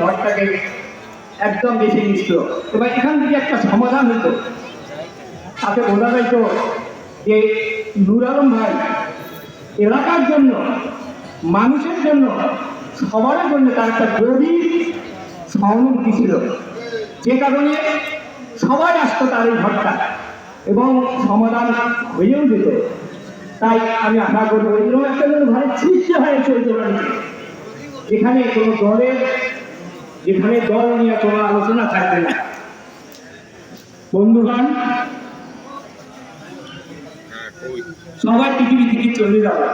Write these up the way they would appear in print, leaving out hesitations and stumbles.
ঘরটাকে একদম বেশি নিচ্ছিল। এবার এখান থেকে একটা সমাধান হতো, তাতে বোঝা যাইতো যে নূর আলম ভাই এলাকার জন্য, মানুষের জন্য, সবার জন্য তার একটা গভীর সহানুভূতি ছিল, যে কারণে সবাই আসতো তার এই ঘরটা এবং সমাধান হয়েও যেত। তাই আমি আশা করবো এরকম একটা যেন ঘরের সৃষ্টি হয়েছে ওই দোকানে, যেখানে কোনো যেখানে দল নিয়ে কোনো আলোচনা থাকবে না। বন্ধুগণ, সবাই পৃথিবী থেকে চলে যাবে,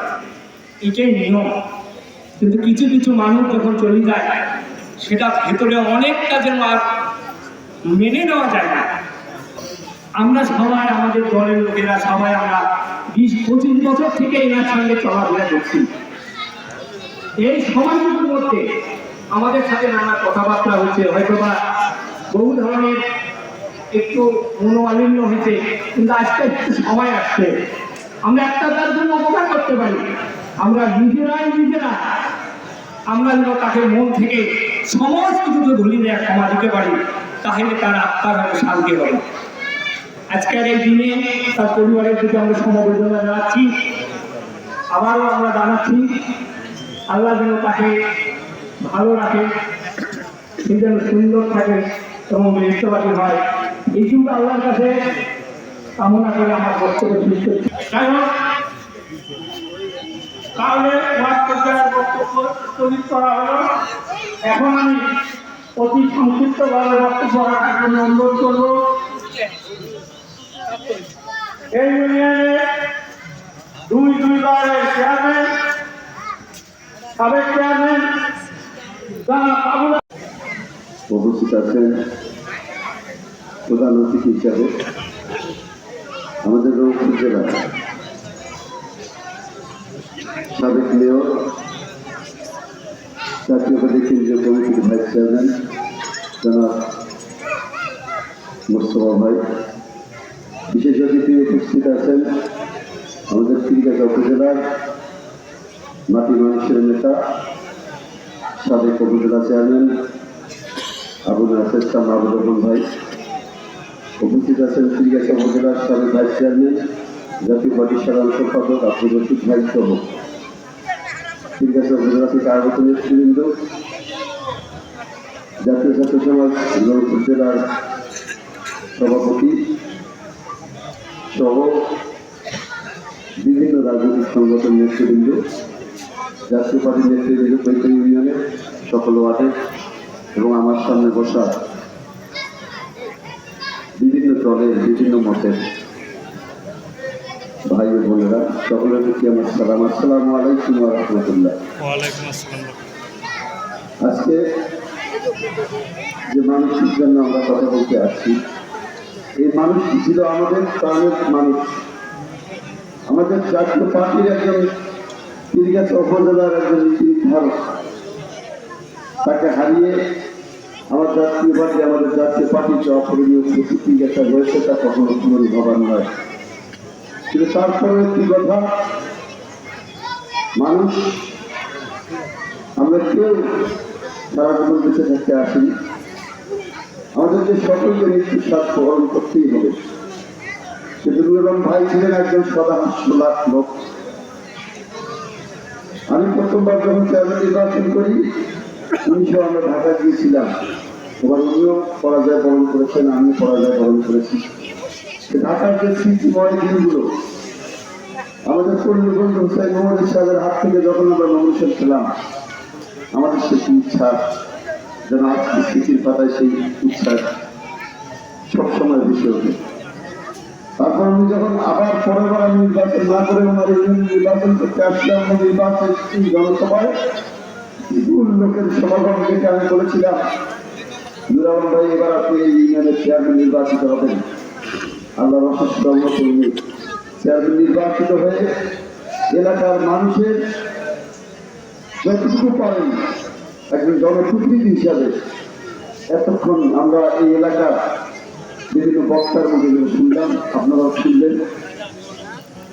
এটাই নিয়ম। কিন্তু কিছু কিছু মানুষ যখন চলে যায়, সেটা ভেতরে অনেকটা যেন আর মেনে নেওয়া যায় না। আমরা সবাই, আমাদের দলের লোকেরা সবাই, আমরা 20-25 বছর থেকে এনার সঙ্গে চলাফেরা করছি। এই সময়টুকুর মধ্যে আমাদের সাথে নানা কথাবার্তা হচ্ছে, হয়তো বা বহু ধরনের একটু মনোমালিন্য হয়েছে, কিন্তু আজকে একটু সময় আসছে আমরা একটা তার জন্য উপকার করতে পারি। আমরা নিজেরা আমরা যেন তাকে মন থেকে সমস্ত কিছু ধরিয়ে ক্ষমা দিতে পারি, তাহলে তার আত্মার শান্তি হবে। আজকের এই দিনে তার পরিবারের দিকে আমরা সমবেদনা জানাচ্ছি, আবারও আমরা জানাচ্ছি আল্লাহ যেন তাকে ভালো রাখে, সে যেন সুন্দর থাকে এবং বৃহস্পতি হয়, এইটুকু আল্লাহর কাছে কামনা করে আমার বক্তব্য শেষ করছি। যাই হোক, তাহলে বক্তব্য স্থগিত করা হলো। এখন আমি অতি সংক্ষিপ্তভাবে বক্তব্য রাখার জন্য অনুরোধ করব এই ইউনিয়নে দুইবারের চেয়ারম্যান, সাবেক চেয়ারম্যান উপস্থিত আছেন প্রধান অতিথি হিসাবে আমাদের রংপুর জেলার সাবেক মেয়র, জাতীয় পার্টি কেন্দ্রীয় কমিটির ভাইস চেয়ারম্যান জনাব মোস্তফা ভাই, বিশেষ অতিথি উপস্থিত আছেন আমাদের পীরগাছা উপজেলার মাটি মানুষের নেতা, সাবেক উপজেলা চেয়ারম্যান আবু নাসের শাহ মাহবুব রহমান ভাই, উপস্থিত আছেন পীরগাছা উপজেলার সাবেক ভাইস চেয়ারম্যান, জাতীয় পার্টির সাধারণ সম্পাদক আব্দুল রশিদ ভাই সহ পীরগাছা উপজেলা থেকে আগত নেতৃবৃন্দ, জাতীয় ছাত্র সমাজ রংপুর জেলার সভাপতি সহ বিভিন্ন রাজনৈতিক সংগঠন নেতৃবৃন্দ, জাতীয় পার্টির নেতৃবৃন্দ, পৈতৃক ইউনিয়নের সকল ওয়ার্ডের এবং আমার সামনে বসা বিভিন্ন দলের বিভিন্ন মতের ভাই ও বোনেরা, সকলের প্রতি আমার সালাম। আসসালামু আলাইকুম ওয়া রাহমাতুল্লাহ। আজকে যে মানুষটির জন্য আমরা কথা বলতে আসছি, এই মানুষটি ছিল আমাদের প্রাণের মানুষ, আমাদের জাতীয় পার্টির একজন, পীরগাছা উপজেলার একজন নীতিনির্ধারক। তাকে হারিয়ে আমার জাতীয় পার্টির যে অপরিণীয় ক্ষতি পীরগাছা রয়েছে তা কখনো হবার নয়। কিন্তু তারপরে একটি কথা, মানুষ আমরা কেউ সারা জীবন বেঁচে থাকতে আসিনি, আমাদেরকে সকলকে মৃত্যুর স্বাদ গ্রহণ করতেই হবে। কিন্তু নূর আলম ভাই ছিলেন একজন সদা হাস্যলাখ লোক। আমি প্রথমবার যখন চেয়ারম্যান নির্বাচন করি, 1900 আমরা ঢাকা গিয়েছিলাম, এবার উনিও পরাজয় বরণ করেছেন, আমিও পরাজয় বরণ করেছি। ঢাকার যে স্মৃতিময় দিনগুলো, আমাদের কর্মী বন্ধু হুসাইন মোহাম্মদ সাহেবের হাত থেকে যখন আমরা নমিনেশন পেলাম, আমাদের সেটি ইচ্ছা যেন আজকে স্মৃতির পাতায় সেই ইচ্ছা সবসময় বেশি ওঠে। তারপর আমি যখন আবার পরের বার আমি নির্বাচন না করে আমার নির্বাচন করতে আসলাম, নির্বাচন জনসভায় বিপুল লোকের সমাগম দেখে আমি বলেছিলাম, নূর আলম ভাই এবার আপনি এই ইউনিয়নের চেয়ারম্যান নির্বাচিত হবেন। আল্লাহর অশেষ রহমত উনি চেয়ারম্যান নির্বাচিত হয়ে এলাকার মানুষের যতটুকু পারেন একজন জনপ্রতিনিধি হিসাবে এতক্ষণ আমরা এই এলাকার বিভিন্ন বক্তার মধ্যে শুনলাম, আপনারাও শুনলেন।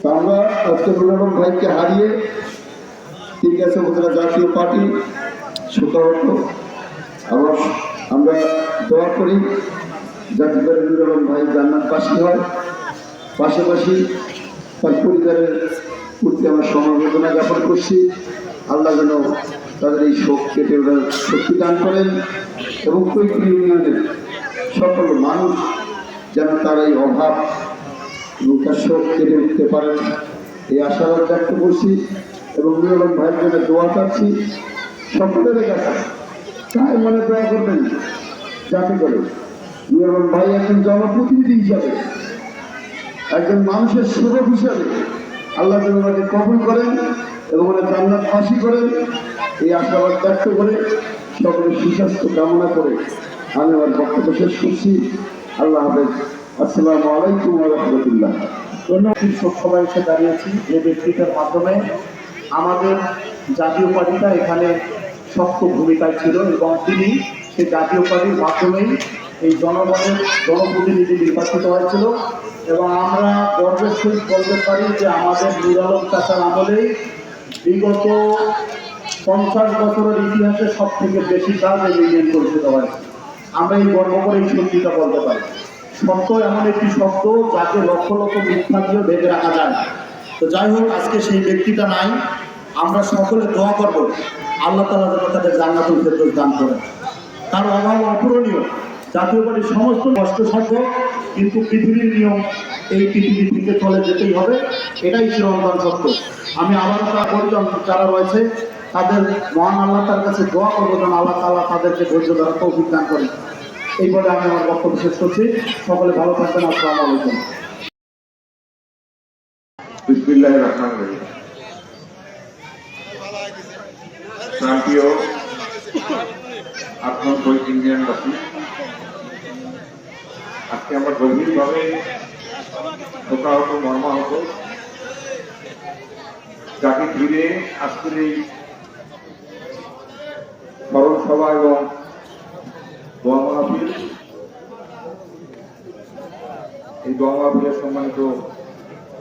তা আমরা আজকে নূর আলম ভাইকে হারিয়ে পীরগাছা উপজেলা জাতীয় পার্টি শোকাহত, আমরা দোয়া করি যাতে করে নুর আলম ভাই জান্নাতবাসী হয়, পাশাপাশি তার পরিবারের প্রতি আমরা সমবেদনা জ্ঞাপন করছি। আল্লাহ যেন তাদের এই শোক কেটে ওঠার শক্তি দান করেন এবং কৈতী ইউনিয়নের সকল মানুষ যেন তার এই অভাব এবং তার শোক কেটে উঠতে পারেন এই আশাবাদ ব্যক্ত করছি এবং নুর আলম ভাইয়ের জন্য দোয়া চাচ্ছি সকলের কাছে। তাই মনে দোয়া করবেন যাতে করে নুর আলম ভাই একজন জনপ্রতিনিধি হিসাবে, একজন মানুষের সেবক হিসাবে আল্লাহ যেন ওনাকে কবুল করেন এবং ওনার জান্নাতবাসী করেন এই আশাবাদ ব্যক্ত করে সকলের সুস্বাস্থ্য কামনা করে আমি আমার বক্তব্য শেষ করছি। আল্লাহ হাফেজ। আসসালামু আলাইকুম ওয়া রাহমাতুল্লাহ। ধন্যবাদ। শোক সভায় এসে দাঁড়িয়েছি যে ব্যক্তিটার মাধ্যমে আমাদের জাতীয় পার্টিটা এখানে শক্ত ভূমিকায় ছিল এবং তিনি সেই জাতীয় পার্টির মাধ্যমেই এই জনগণের জনপ্রতিনিধি নির্বাচিত হয়েছিল এবং আমরা গর্বের সহিত বলতে পারি যে আমাদের নুর আলম চাচার আমলেই বিগত 50 বছরের ইতিহাসে সব থেকে বেশি কাজ এই ইউনিয়ন পরিষদ হয়েছে। আমরা এই গর্ব করে এই সত্যিটা বলতে পারি। সত্য এমন একটি শব্দ যাকে লক্ষ লক্ষ মিথ্যা দিয়ে ঢেকে রাখা যায় না। তো যাই হোক, আজকে সেই ব্যক্তিটা নাই। আমরা সকলে দোয়া করব আল্লাহ তাআলা যেন তাদের জান্নাতুল ফেরদৌস দান করেন। তার অভাব অপূরণীয়। জাতীয় পার্টির সমস্ত কষ্টসাধ্য, কিন্তু পৃথিবীর নিয়ম এই পৃথিবী থেকে চলে যেতেই হবে, এটাই চিরন্তন সত্য। আমি আবারও তার পরিজন যারা রয়েছে তাদের মহান আল্লাহ তার কাছে দোয়া করবো যেন আল্লাহ তাআলা তাদেরকে ধৈর্য ধরা তৌফিক দান করেন। এই বলে আমি আমার বক্তব্য শেষ করছি। সকলে ভালো থাকবেন। আসসালামু আলাইকুম। বিসমিল্লাহির রহমানির রহিম। প্রান্তীয় আপনার ইউনিয়নবাসী, আজকে আমরা গভীরভাবে শোকাহত মর্মাহত, যাকে ঘিরে আজকের এই স্মরণ সভা এবং দোয়া মাহফিল, এই দোয়া মাহফিলের সম্মানিত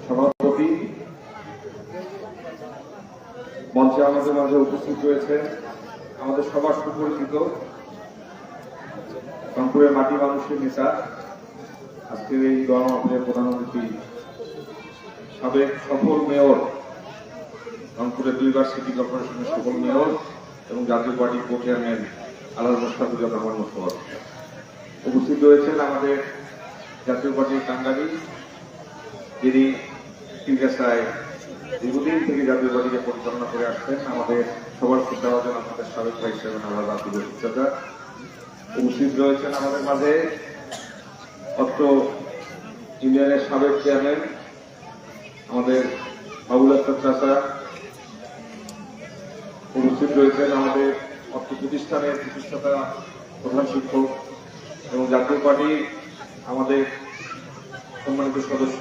সভাপতি মঞ্চে আমাদের মাঝে উপস্থিত রয়েছে আমাদের সবার সুপরিচিত রংপুরের মাটি মানুষের নেতা, আজকের এই দোয়া মাহফিলের প্রধান অতিথি সাবেক সফল মেয়র, রংপুরের 2বার সিটি কর্পোরেশনের সফল মেয়র এবং জাতীয় পার্টির কো চেয়ারম্যান আলহাজ মোস্তাফিজুর রহমান মোস্তফা। উপস্থিত রয়েছেন আমাদের জাতীয় পার্টির কাঙ্গালি, যিনি চিকিৎসায় দীর্ঘদিন থেকে জাতীয় পার্টিকে পরিচালনা করে আসছেন, আমাদের সবার শ্রদ্ধাভাজন আমাদের সাবেক ভাইস চেয়ারম্যান আলহাজ আব্দুল চাচা। উপস্থিত রয়েছেন আমাদের মাঝে অত্র ইউনিয়নের সাবেক চেয়ারম্যান আমাদের বাবুল আক্তার চাচা। উপস্থিত রয়েছেন আমাদের অর্থ প্রতিষ্ঠানের প্রতিষ্ঠাতা প্রধান শিক্ষক এবং জাতীয় পার্টির আমাদের সম্মানিত সদস্য।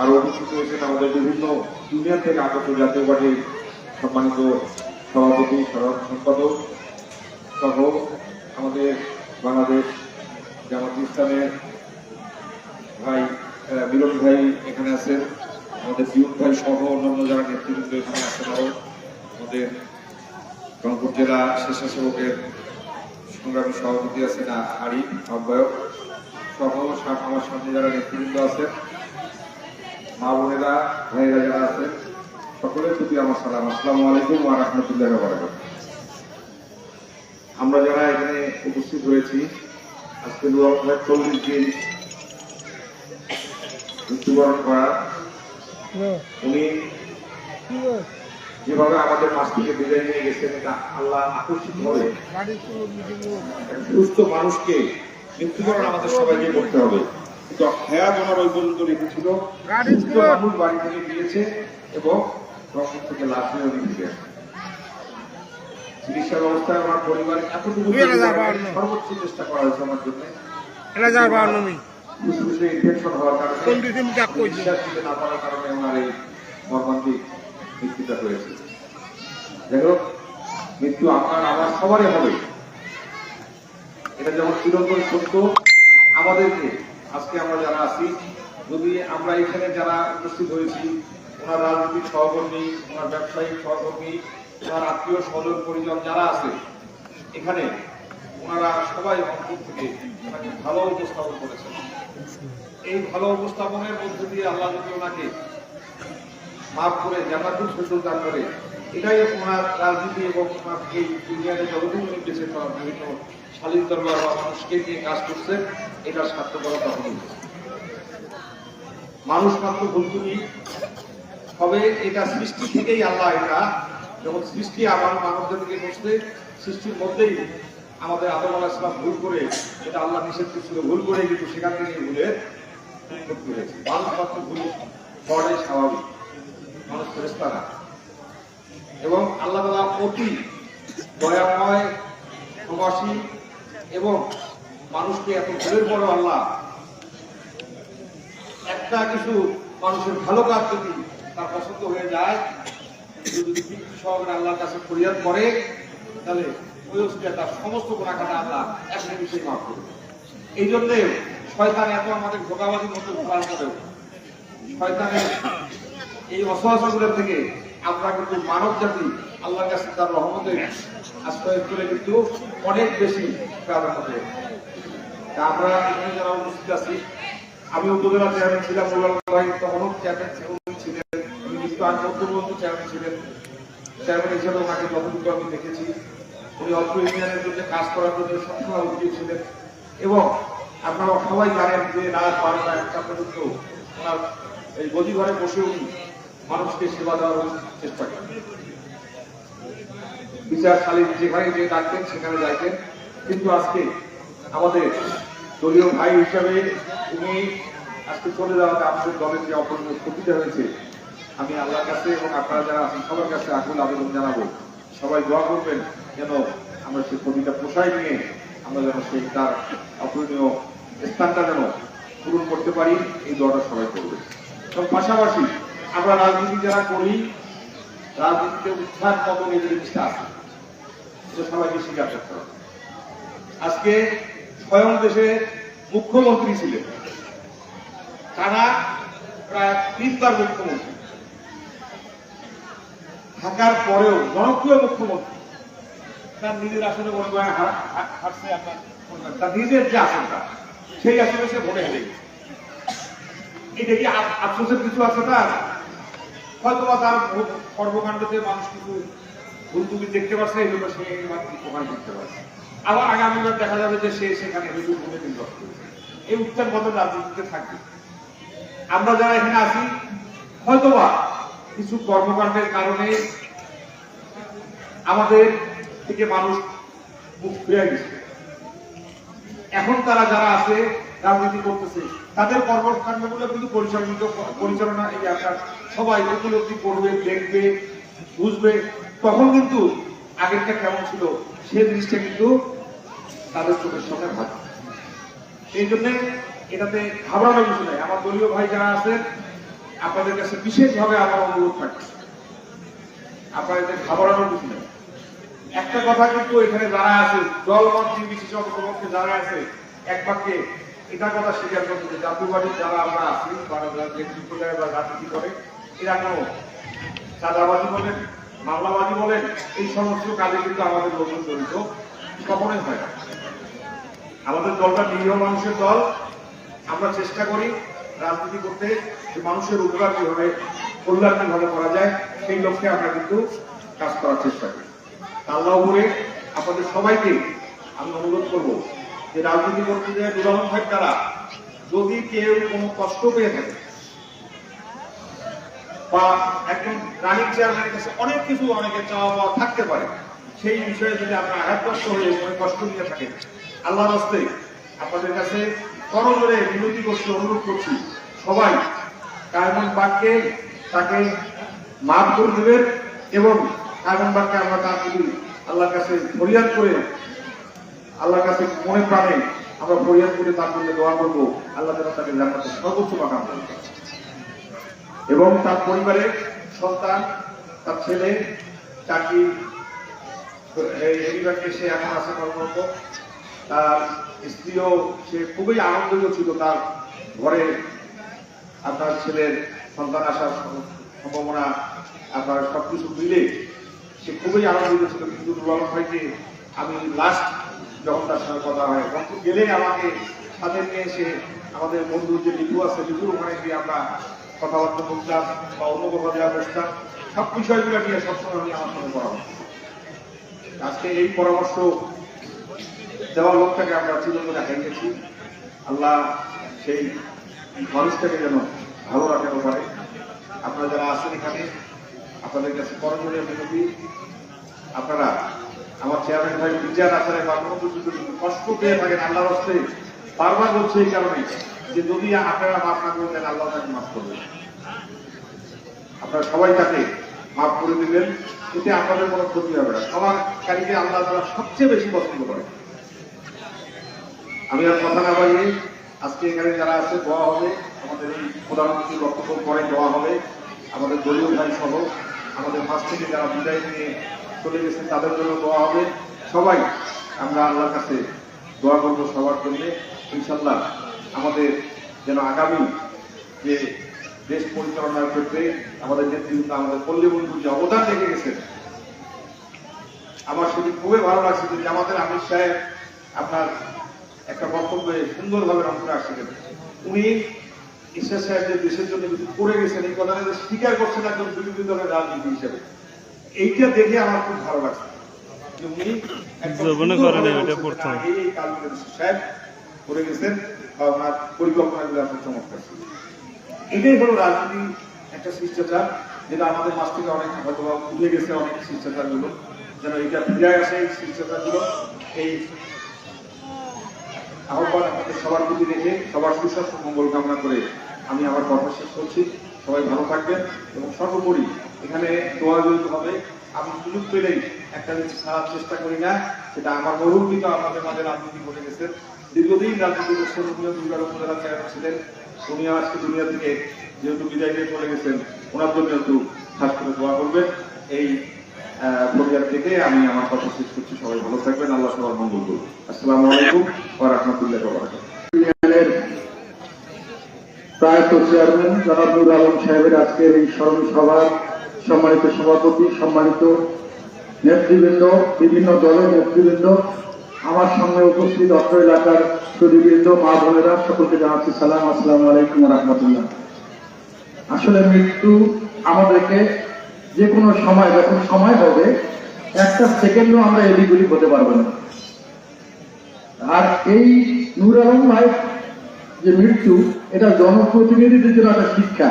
আরো উপস্থিত রয়েছেন আমাদের বিভিন্ন ইউনিয়ন থেকে আগত জাতীয় পার্টির সম্মানিত সভাপতি, সাধারণ সম্পাদক সহ আমাদের বাংলাদেশ জামাত ইসলামের ভাই মিলন ভাই এখানে আছেন, আমাদের বিউট ভাই সহ অন্যান্য যারা নেতৃবৃন্দ এখানে আছেন, আরো আমাদের রংপুর জেলা স্বেচ্ছাসেবকের সংগ্রামী সভাপতি আছেন আরিফ আহ্বায়ক সহ আমার সামনে যারা নেতৃবৃন্দ আছেন, মা বোনেরা ভাইয়েরা যারা আছেন, সকলের প্রতি আমার সালাম। আসসালামু আলাইকুম ওয়া রাহমাতুল্লাহি ওয়া বারাকাতুহু। আমরা যারা এখানে উপস্থিত হয়েছি, আজকে 40 দিন মৃত্যুবরণ করা, উনি যেভাবে আমাদের মাছ থেকে বিদায় নিয়ে গেছেন, এটা আল্লাহ আকস্মিক ভাবে সুস্থ মানুষকে মৃত্যুবরণ আমাদের সবাইকে করতে হবে, কিন্তু হায়াত ওনার ওই পর্যন্ত রেখেছিল। সুস্থ মানুষ বাড়ি থেকে গিয়েছে এবং রংপুর থেকে লাশ নিয়ে উনি ফিরে আসেন। চিকিৎসা ব্যবস্থায় আমার পরিবারের এতটুকু সর্বোচ্চ চেষ্টা করা হয়েছে আমার জন্য। কিছু কিছু ইনফেকশন হওয়ার কারণে, নিঃশ্বাস নিতে না পারার কারণে ওনার এই মর্মান্তিক মৃত্যুটা হয়েছে। যাই হোক, মৃত্যু আপনার আমার সবারই হবে, এটা যেমন চিরন্তন সত্য। আমাদেরকে আজকে আমরা যারা আছি, যদি আমরা এখানে যারা উপস্থিত হয়েছি, ওনার রাজনৈতিক সহকর্মী, ওনার ব্যবসায়িক সহকর্মী, ওনার আত্মীয় স্বজন পরিজন যারা আছে, এখানে ওনারা সবাই অন্তর থেকে ওনাকে ভালো উপস্থাপন করেছেন। এই ভালো উপস্থাপনের মধ্যে দিয়ে আল্লাহ যদি ওনাকে মাফ করে জান্নাতুল ফেরদৌস দান করে, এটাই ওনার রাজনীতি এবং ওনার এই দুনিয়াতে যতদিন উনি বেঁচে বিভিন্ন শালীন দরবার বা মানুষকে নিয়ে কাজ করছেন, এটা স্বার্থপরতা হল। মানুষ মাত্র ভুলতুমি হবে, এটা সৃষ্টি থেকেই আল্লাহ, এটা যখন সৃষ্টি আমার মানব জাতিকে করছে, সৃষ্টির মধ্যেই আমাদের আদম আলাইহিস সালাম ভুল করে, এটা আল্লাহ নিষেধ করছিল, ভুল করে কিন্তু সেখান থেকে ভুলের উৎপত্তি হয়েছে। মানুষ মাত্র ভুল হওয়াটাই স্বাভাবিক, মানুষ ফেরেশতা না। এবং আল্লাহ তাআলা অতি দয়াময়, ক্ষমাশীল এবং মানুষকে এত ভুলের পরও আল্লাহ একটা কিছু মানুষের ভালো কাজ যদি তার পছন্দ হয়ে যায়, যদি তৃপ্তি সহকারে আল্লাহর কাছে ফরিয়াদ করে, তাহলে ওই অবস্থায় তার সমস্ত গুনাহখানা আল্লাহ এক নিমিষেই মাফ করবে। এই জন্যে শয়তান এত আমাদের ধোঁকাবাজির মতো উপকার করেও, শয়তানের এই অসহযোগিতা থেকে আমরা কিন্তু মানব জাতি আল্লাহর কাছে তার রহমতের আশ্রয় করে কিন্তু অনেক বেশি প্রাধান্য দেয়। তা আমরা এখানে যারা উপস্থিত আছি, আমি উপজেলা চেয়ারম্যান ছিলাম, তখনও চেয়ারম্যান ছিলেন, চেয়ারম্যান ছিলেন, চেয়ারম্যান হিসেবে ওনাকে যতটুকু আমি দেখেছি, উনি অল্প ইউনিয়নের জন্য কাজ করার জন্য সবসময় উদ্যোগী ছিলেন। এবং আপনারা সবাই জানেন যে রাত 12টা 1টা পর্যন্ত ওনার এই গদি ঘরে বসে উনি মানুষকে সেবা দেওয়ার চেষ্টা করেন। বিচারশালী যেখানে যে ডাকতেন সেখানে যাইতেন। কিন্তু আজকে আমাদের দলীয় ভাই হিসাবে উনি আজকে চলে যাওয়াতে আমাদের দলের যে অপূর্ণীয় ক্ষতিটা হয়েছে, আমি আল্লাহর কাছে এবং আপনারা যারা আছেন সবার কাছে আকুল আবেদন জানাবো, সবাই দোয়া করবেন যেন আমরা সেই ক্ষতিটা পোষায় নিয়ে আমরা যেন সেই তার অপূরণীয় স্থানটা যেন পূরণ করতে পারি, এই দোয়াটা সবাই করবে। এবং পাশাপাশি আমরা রাজনীতি যারা করি, রাজনীতিতে উত্থান পতন এই জিনিসটা আছে, এটা সবাইকে স্বীকার করতে হবে। আজকে স্বয়ং দেশের মুখ্যমন্ত্রী ছিলেন, তারা প্রায় 3বার মুখ্যমন্ত্রী থাকার পরেও জনপ্রিয় মুখ্যমন্ত্রী, তার নিজের আসনে মনে করেন হারছে, আপনার তার নিজের যে আসনটা সেই আসনে সে ভোটে হেরে গেছে। এটা কি আফসোসের কিছু আছে? তার হয়তো বা তার কর্মকাণ্ডতে মানুষ কিছু ভুল ত্রুটি দেখতে পাচ্ছে, এই জন্য সে প্রমাণ করতে পারছে। আবার আগামীবার দেখা যাবে যে সে সেখানে ভুলে নির্বাচন করেছে। এই উত্থান পতন রাজনীতিতে থাকবে। আমরা যারা এখানে আছি, হয়তোবা কিছু কর্মকাণ্ডের কারণে আমাদের থেকে মানুষ মুখ ফিরে গেছে। এখন তারা যারা আছে রাজনীতি করতেছে, তাদের কর্মকাণ্ডগুলো কিন্তু পরিচালনা এই আপনার সবাই উপলব্ধি করবে, দেখবে, বুঝবে। তখন কিন্তু আগেরটা কেমন ছিল সে জিনিসটা কিন্তু তাদের চোখের সামনে ভাববে। এই জন্য এটাতে ঘাবড়ানোর কিছু নাই। আমার দলীয় ভাই যারা আছেন, আপনাদের কাছে বিশেষভাবে আমার অনুরোধ থাকবে, আপনাদের ঘাবড়ানোর কিছু নেই। একটা কথা কিন্তু এখানে যারা আছে, দলমত নির্বিশেষে অংশগ্রহণকে যারা আছে, এক বাক্যে এটা কথা স্বীকার করতে যে জাতীয়বাদী যারা আমরা আছি বা নেতৃত্ব দেয় বা রাজনীতি করে, এরা কোনো চাঁদাবাজি বলেন, মামলাবাজি বলেন, এই সমস্ত কাজে কিন্তু আমাদের লোকজন জড়িত কখনোই হয় না। আমাদের দলটা নিরীহ মানুষের দল। আমরা চেষ্টা করি রাজনীতি করতে যে মানুষের উপকার কিভাবে, কল্যাণ কিভাবে করা যায়, সেই লক্ষ্যে আমরা কিন্তু কাজ করার চেষ্টা করি। আল্লাহ উপরে আপনাদের সবাইকে আমি অনুরোধ করব যে রাজনীতি করতে যে দুলালন ভাই তারা যদি কেউ কোনো কষ্ট পেয়ে থাকে বা একজন রানিং চেয়ারম্যানের কাছে অনেক কিছু অনেকের চাওয়া পাওয়া থাকতে পারে, সেই বিষয়ে যদি আপনার আঘাতগ্রস্ত হয়ে অনেক কষ্ট নিয়ে থাকেন, আল্লাহর হস্তে আপনাদের কাছে করজোরে বিনতি করছি, অনুরোধ করছি, সবাই কায়মন বাক্যে তাকে মাফ করে দেবেন এবং কায়মন বাক্যে আমরা তার যদি আল্লাহর কাছে ফরিয়াদ করে, আল্লাহর কাছে মনে প্রাণে আমরা ফরিয়াদ করে তার জন্য দোয়া করবো, আল্লাহ যেন তাকে জান্নাতের সর্বোচ্চ মাকাম দান করেন। এবং তার পরিবারের সন্তান, তার ছেলে চাকরি হেরিবারকে সে এখন আছে কর্মরত, তার স্ত্রীও সে খুবই আনন্দিত ছিল তার ঘরে আপনার ছেলের সন্তান আসার সম্ভাবনা, আপনার সবকিছু মিলে সে খুবই আনন্দিত ছিল। কিন্তু দুলালন ভাইকে আমি লাস্ট যখন তার সঙ্গে কথা হয়, রংপুর গেলে আমাকে সাথে নিয়ে এসে আমাদের বন্ধুর যে লিপু আছে লিপুর ওখানে গিয়ে আমরা কথাবার্তা বলতাম বা অন্য কোথাও দেওয়া বসতাম, সব বিষয়গুলো নিয়ে সবসময় আমি আমার সঙ্গে পরামর্শ। আজকে এই পরামর্শ দেওয়ার লোকটাকে আমরা চিরতরে হারিয়েছি। আল্লাহ সেই মানুষটাকে যেন ভালো রাখাতে পারে। আপনারা যারা আছেন এখানে, আপনাদের কাছে করণীয় বিনতি, আপনারা আমার চেয়ারম্যান ভাই বিচার আচারে কষ্ট পেয়ে থাকেন আল্লাহর হস্তে, বারবার বলছে এই কারণে যে যদি আপনারা মাফ না করে দেন আল্লাহ তাকে মাফ করবেন। আপনারা সবাই তাকে মাফ করে দিবেন, এতে আপনাদের কোনো ক্ষতি হবে না। ক্ষমাকারীকে আল্লাহ তারা সবচেয়ে বেশি পছন্দ করে। আমি আর কথা না বাড়িয়ে আজকে এখানে যারা আছে দোয়া হবে, আমাদের এই প্রধানমন্ত্রীর বক্তব্য পরে দোয়া হবে, আমাদের দলীয় ভাই সহ আমাদের মাঝ থেকে যারা বিদায় নিয়ে চলে গেছেন তাদের জন্য দোয়া হবে। সবাই আমরা আল্লাহর কাছে দোয়া করবো সবার জন্য, ইনশাল্লাহ আমাদের যেন আগামী যে দেশ পরিচালনার ক্ষেত্রে আমাদের নেতৃবৃন্দ, আমাদের পল্লী বন্ধু যে অবদান রেখে গেছেন, আমার সেটি খুবই ভালো লাগছে যে আমাদের আমির সাহেব আপনার একটা বক্তব্যে সুন্দরভাবে রংপুরে আসছিলেন। উনি ঈশ্বর সাহেব যে দেশের জন্য কিছু করে গেছেন এই কথাটা স্বীকার করছেন একজন বিরোধী দলের রাজনীতি হিসেবে। এইটা দেখে আমার খুব ভালো লাগছে যে উনি এই কালকে সাহেব করে গেছেন বা ওনার পরিকল্পনাগুলো আপনার চমৎকার ছিল। এটাই হলো রাজনীতি, একটা শিষ্টাচার যেটা আমাদের মাছ থেকে অনেক হয়তো উঠে গেছে, অনেক শিষ্টাচার গুলো যেন এটা ফিরে আসে। এই শিষ্টাচার গুলো এই আহ্বান আপনাদের সবার প্রতি রেখে সবার সুস্বাস্থ্য মঙ্গল কামনা করে আমি আমার কথা শেষ করছি। সবাই ভালো থাকবেন এবং সর্বোপরি এখানে দোয়া জড়িত হবে। আমি সুযোগ পেলেই একটা জিনিস ছাড়ার চেষ্টা করি না, সেটা আমার বহুবিধ আমাদের মাঝে রাজনীতি করে গেছেন, দীর্ঘদিন রাজনীতি করছেন, উনিও দুর্গার উপজেলা চেয়ারম্যান ছিলেন। উনিও আজকে দুনিয়া থেকে যেহেতু বিদায় নিয়ে চলে গেছেন, ওনার জন্য একটু খাস করে দোয়া করবেন। এই পরিবার থেকে আমি আমার কথা শেষ করছি। সবাই ভালো থাকবেন, আল্লাহ সবার মঙ্গল করুন। আসসালামু আলাইকুম ওয়া রাহমাতুল্লাহি ওয়া বারাকাতুহু। প্রয়াত চেয়ারম্যান জনাব নুর আলম সাহেবের আজকের এই স্মরণ সভার সম্মানিত সভাপতি, সম্মানিত নেতৃবৃন্দ, বিভিন্ন দলের নেতৃবৃন্দ, আমার সঙ্গে উপস্থিত অত্র এলাকার সুধীবৃন্দ, মা বোনেরা, সকলকে জানাচ্ছি সালাম, আসসালামু আলাইকুম ওয়া রাহমাতুল্লাহ। আসলে মৃত্যু আমাদেরকে যে কোনো সময়, যখন সময় হবে, একটা সেকেন্ডও আমরা এদিক হতে পারবো না। আর এই নূর আলম ভাই যে মৃত্যু, এটা জনপ্রতিনিধিদের জন্য একটা শিক্ষা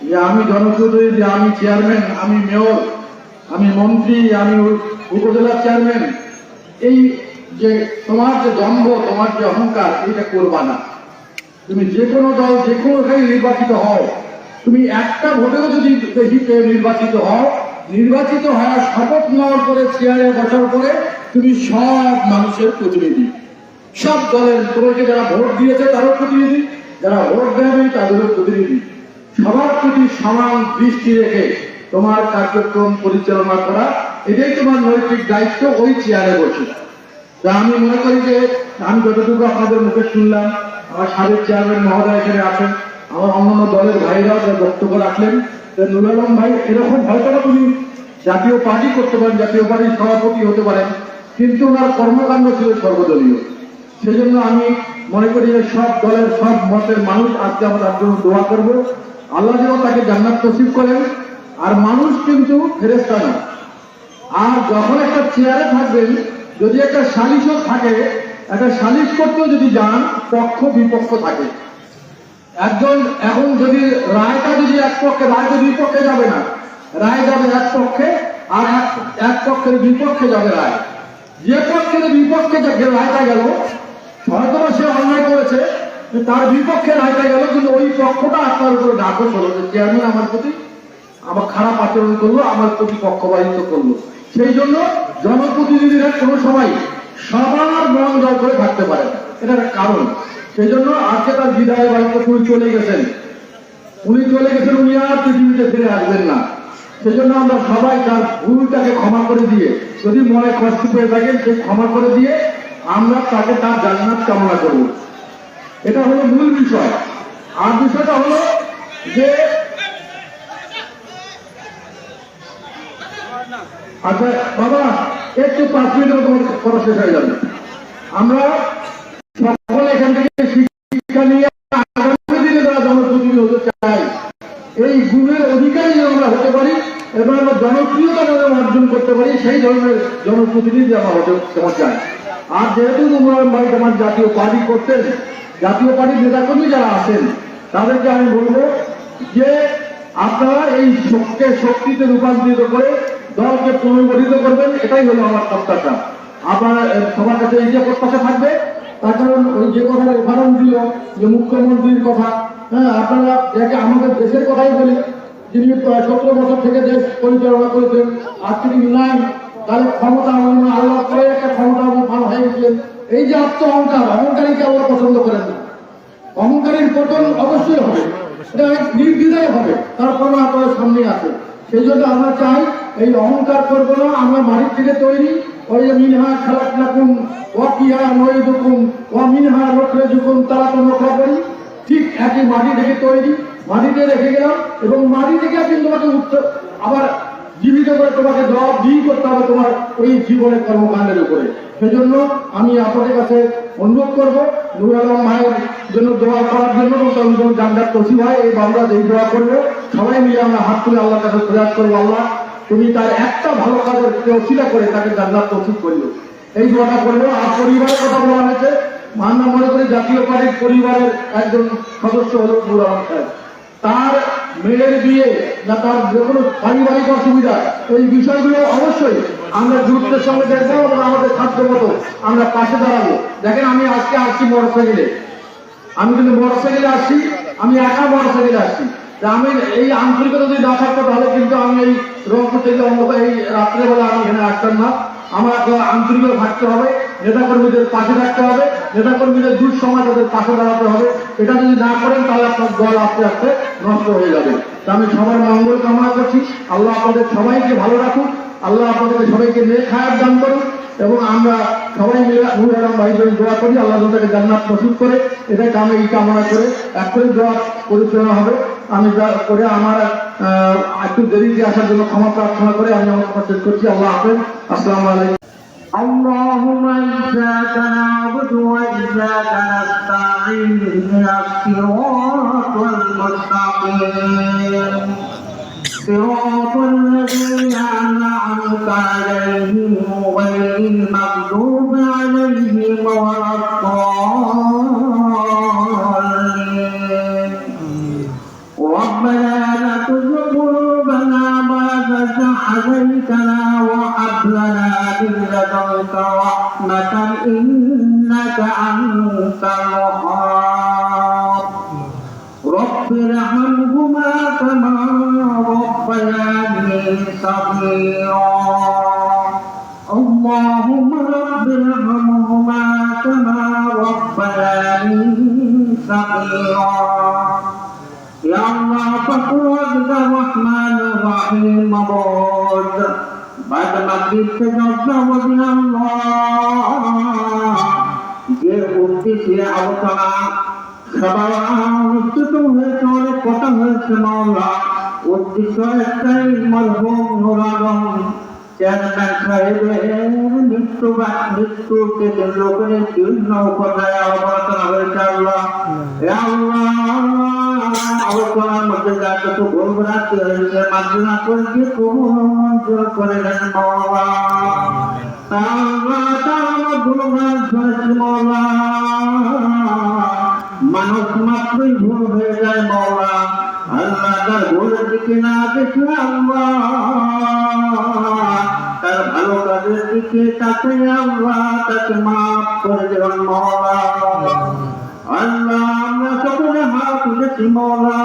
যে আমি জনপ্রতিনিধি, আমি চেয়ারম্যান, আমি মেয়র, আমি মন্ত্রী, আমি উপজেলা চেয়ারম্যান, এই যে তোমার যে দম্ভ, তোমার যে অহংকার, এটা করবা না। তুমি যে কোনো দল, যে কোনোখানে নির্বাচিত হও, তুমি একটা ভোটেও যদি দেখিতে নির্বাচিত হও, নির্বাচিত হওয়ার শপথ নেওয়ার পরে চেয়ারে বসার পরে তুমি সব মানুষের প্রতিনিধি, সব দলের, তোমাকে যারা ভোট দিয়েছে তারও প্রতিনিধি, যারা ভোট দেয়নি তাদেরও প্রতিনিধি। সবার প্রতি সমান দৃষ্টি রেখে তোমার কার্যক্রম পরিচালনা করা, এটাই তোমার নৈতিক দায়িত্ব ওই চেয়ারে বসে। তা আমি মনে করি যে আমি যতটুকু আপনাদের মুখে শুনলাম, আমার সাবেক চেয়ারম্যান মহোদয় এখানে আছেন, আমার অন্যান্য দলের ভাইরাও যা বক্তব্য রাখলেন, নুর আলম ভাই এরকম হয়তো তুমি জাতীয় পার্টি করতে পারেন, জাতীয় পার্টির সভাপতি হতে পারেন, কিন্তু ওনার কর্মকাণ্ড ছিল সর্বদলীয়। সেজন্য আমি মনে করি যে সব দলের, সব মতের মানুষ আজকে আমরা তার জন্য দোয়া করব, আল্লাহ যেন তাকে জান্নাত নসিব করেন। আর মানুষ কিন্তু ফেরেশতা না। আর যখন একটা চেয়ারে থাকবেন, যদি একটা সালিশও থাকে, একটা সালিশ করতেও যদি যান, পক্ষ বিপক্ষ থাকে। একজন এখন যদি রায়টা যদি এক পক্ষে, রায় তো দুই পক্ষে যাবে না, রায় যাবে এক পক্ষে, আর এক পক্ষের বিপক্ষে যাবে রায়। যে পক্ষের বিপক্ষে রায়টা গেল, হয়তো সে অন্যায় করেছে, তার বিপক্ষে রায়টা গেল, কিন্তু ওই পক্ষটা আপনার উপরে নাকচ হলো যে চেয়ারম্যান আমার প্রতি আমার খারাপ আচরণ করলো, আমার প্রতি পক্ষপাতিত্ব করলো। সেই জন্য জনপ্রতিনিধিরা কোনো সময় সবার মন জয় করে থাকতে পারে, এটা একটা কারণ। সেই জন্য আজকে তার বিদায় বাড়িতে উনি চলে গেছেন, উনি আর পৃথিবীতে ফিরে আসবেন না। সেই জন্য আমরা সবাই তার ভুলটাকে ক্ষমা করে দিয়ে, যদি মনে কষ্ট পেয়ে থাকেন সেই ক্ষমা করে দিয়ে আমরা তাকে তার জান্নাত কামনা করব। এটা হলো মূল বিষয়। আর বিষয়টা হলো যে আচ্ছা বাবা, একটু 5 মিনিটের মতো কথা শেষ হয়ে যাবে। আমরা সকলে এখান থেকে শিক্ষা নিয়ে আগামী দিনে যারা জনপ্রতিনিধি হতে চাই, এই গুণের অধিকারী যেন আমরা হতে পারি এবং আমরা জনপ্রিয়তা যেন অর্জন করতে পারি, সেই ধরনের জনপ্রতিনিধি আমরা হতে চাই। আর যেহেতু উমরান ভাই আমার জাতীয় পার্টি করতেন, জাতীয় পার্টির নেতাকর্মী যারা আছেন তাদেরকে আমি বলবো যে আপনারা এই শক্তিতে রূপান্তরিত করে দলকে পুনর্গঠিত করবেন, এটাই হলো আমার প্রত্যাশা। আপনারা সবার কাছে এই যে প্রত্যাশা থাকবে, তার কারণ ওই যে কথাটা উদাহরণ দিল যে মুখ্যমন্ত্রীর কথা, হ্যাঁ আপনারা যাকে আমাদের দেশের কথাই বলি, যিনি 17 বছর থেকে দেশ পরিচালনা করেছেন, আর তিনি নাই, তাহলে ক্ষমতা আল্লাহ করে একটা ক্ষমতা ভালো হয়ে গেছিলেন। এই যে অহংকার, অহংকারীকে আল্লাহ পছন্দ করেন না। অহংকারীর পতন অবশ্যই হবে, এটা নির্দ্বিধায় হবে, তার প্রমাণ আপনার সামনে আছে। সেই জন্য আমরা চাই এই অহংকার করবো না, আমরা মাটির থেকে তৈরি। ওই যে মিনহা খালাকনাকুম ওয়া ফিহা নুঈদুকুম ওয়া মিনহা নুখরিজুকুম তারাতান উখরা করি, ঠিক একই মাটি থেকে তৈরি, মাটিতে রেখে গেলাম এবং মাটি থেকে কিন্তু তোমাকে আবার জীবিত করে তোমাকে জবাবদিহি করতে হবে তোমার ওই জীবনের কর্মকাণ্ডের উপরে। সেজন্য আমি আপনাদের কাছে অনুরোধ করবো নূর আলম মায়ের জন্য দোয়া করার জন্য, এবং জান্নাত নসিব হয় এই আমরা এই দোয়া করবো, সবাই মিলে আমরা হাত তুলে আল্লাহর কাছে প্রয়াস করবো, আল্লাহ তুমি তার একটা ভালো কাজের অসিলা করে তাকে জান্নাত নসিব করিও, এই দোয়াটা করবো। আর পরিবারের কথা বলা হয়েছে, আমরা মনে করি জাতীয় পার্টির পরিবারের একজন সদস্য হল নূর আলম সাহেব। তার মেয়ের বিয়ে না তার যে কোনো পারিবারিক অসুবিধা, এই বিষয়গুলো অবশ্যই আমরা গুরুত্বের সঙ্গে দেখবো এবং আমাদের সাধ্য মতো আমরা পাশে দাঁড়াবো। দেখেন আমি আজকে আসছি মোটরসাইকেলে, আমি কিন্তু মোটরসাইকেলে আসছি, আমি একা মোটরসাইকেলে আসছি। আমি এই আন্তরিকতা যদি না থাকতো তাহলে কিন্তু আমি এই রংপুর থেকে এই রাত্রেবেলা আমি এখানে আসতাম না। আমার আন্তরিকতা থাকতে হবে, নেতাকর্মীদের পাশে থাকতে হবে, নেতাকর্মীদের দুঃসময় তাদের পাশে দাঁড়াতে হবে। এটা যদি না করেন তাহলে আপনার দল আস্তে আস্তে নষ্ট হয়ে যাবে। তা আমি সবার মঙ্গল কামনা করছি, আল্লাহ আপনাদের সবাইকে ভালো রাখুন, আল্লাহ আপনাদের সবাইকে নেক হায়াত দান করুন এবং আমরা সবাই মিলে নূর আলম ভাই জন্য দোয়া করি, আল্লাহ তাকে জান্নাত নসিব করে, এটাই আমি এই কামনা করে এখনই দোয়া পরিচালনা হবে। আমি করে আমার একটু দেরিতে আসার জন্য ক্ষমা প্রার্থনা করে আমি আমার কথা শেষ করছি। আল্লাহ হাফেজ, আসসালামু আলাইকুম। اللهم إياك نعبد وإياك نستعين اهدنا الصراط المستقيم صراط الذين أنعمت عليهم غير المغضوب عليهم ولا الضالين ربنا لا تزغ قلوبنا بعد إذ هديتنا وهب لنا من لدنك رحمة إنك أنت الوهاب رب ارحمهما كما ربياني صغيرا اللهم رب ارحمهما كما ربياني صغيرا يا الله فقد الرحمن الرحيم مبعود بعد مغرب تجزى وبنا الله যে উদ্দেশ্যে আলোচনা সভা অনুষ্ঠিত হয়েছে, অনেক কথা হয়েছে মাওলা, উদ্দেশ্য একটাই, মরহুম নূর আলম চেয়ারম্যান সাহেবের মৃত্যুকে কেন্দ্র করে বিভিন্ন উপাধ্যায় আলোচনা হয়েছে। আল্লাহ আলোচনার মধ্যে যা কিছু ভুল ভ্রান্তি হয়েছে মার্জনা করে দিয়ে কবুল মঞ্জুর করে দেন মাওলা। মানুষ মাত্রই ভুল হয়ে যায় মাওলা, আল্লাহ তার ভুলের দিকে না দেখে আল্লাহ তার ভালো কাজের দিকে তাকে আল্লাহ তাকে মাফ করে দেবেন মাওলা। আল্লাহ আমরা সকলে হাত তুলেছি মাওলা,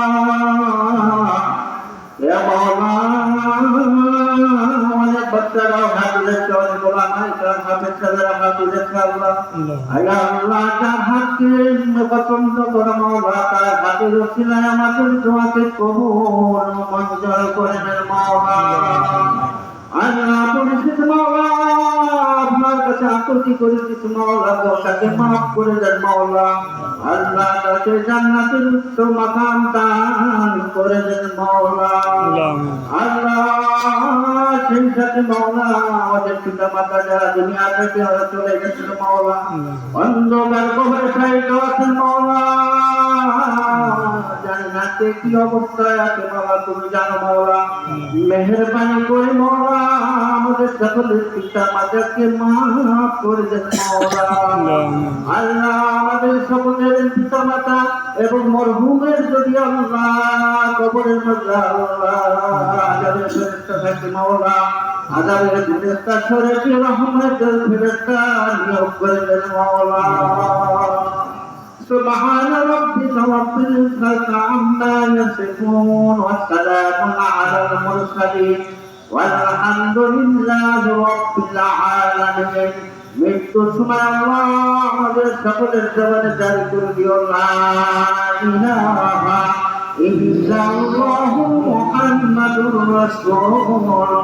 অনেক বাচ্চারাও হাত তুলেছে, অনেক বলা নাই তার হাতের ছেলেরা হাত তুলেছে। আল্লাহ আল্লাহ তার হাতকে পছন্দ করে মাওলা, তার হাতের রসিলায় আমাদের তোমাকে কবুল মঞ্জুর করে দেন মাওলা। আল্লাহ পরিচিত মাওলা আপনার কাছে আকুতি করেছি মাওলা, দোষাকে মাফ করে দেন মাওলা। আল্লাহ তাকে জান্নাতের উচ্চ মাকাম দান করে দেন মাওলা। আল্লাহ সেই সাথে মাওলা আমাদের পিতা মাতা যারা দুনিয়া থেকে চলে গেছিল মাওলা, অন্ধকার কবরে শায়িত আছেন মাওলা, জানি না কে কি অবস্থায় আছে মাওলা, তুমি জানো মাওলা। মেহেরবানি করে মাওলা আমাদের সকলের পিতা মাতাকে মাফ করে দেন মাওলা। আল্লাহ আমাদের সকলের পিতা মাতা এবং মরহুমের যদি আল্লাহ কবরের মধ্যে আল্লাহ আযাবের ফেরেশতা থাকে মাওলা, আযাবের ফেরেশতা সরেছে রহমতের ফেরেশতা নিয়োগ করে দেন মাওলা। سبحان ربك رب العزة عما يصفون والسلام على المرسلين والحمد لله رب العالمين। মৃত্যুর সময় আল্লাহ আমাদের সকলের জবানে জারি করে দিও লা ইলাহা ইল্লাল্লাহু মুহাম্মাদুর রাসূলুল্লাহ।